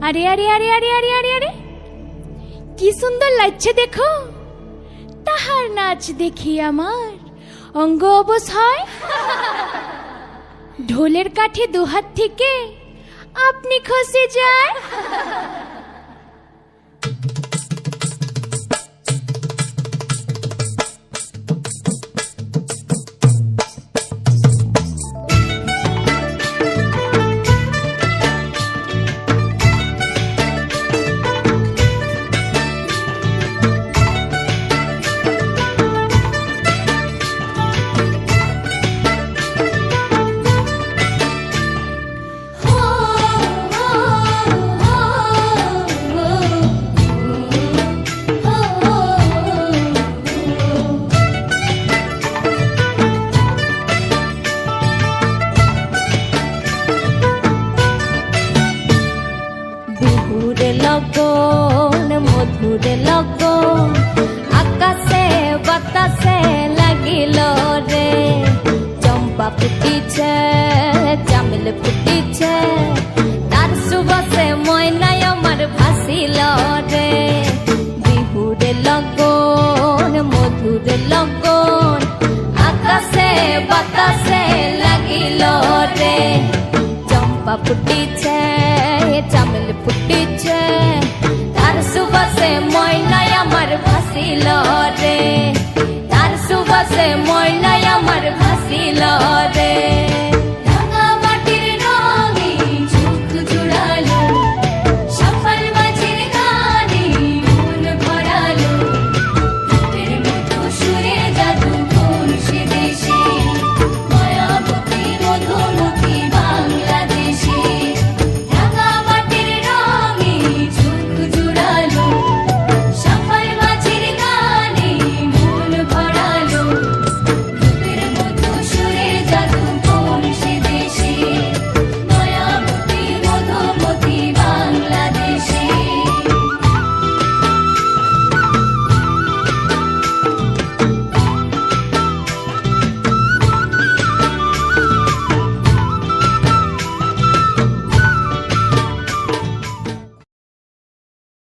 আরে আরে আরে আরে আরে আরে আরে কি সুন্দর লাগছে দেখো, তাহার নাচ দেখি আমার অঙ্গ অবশ হয়। ঢোলের কাঠে দুহাত থেকে আপনি খসে যায়। লগন মধুর লগন আকাশে বাতাসে লাগিল রে, চম্পা ফুটিছে চামেল ফুটিছে, তার সুবাসে ময়নায় আমার ভাসিল রে। বিহুর লগন মধুর লগন আকাশে বাতাসে লাগিল রে, চম্পা ফুটিছে চামেল ফুটিছে, তার সুবাসে ময়নায় আমার ভাসিল রে, তার সুবাসে ময়নায় আমার ভাসিল রে।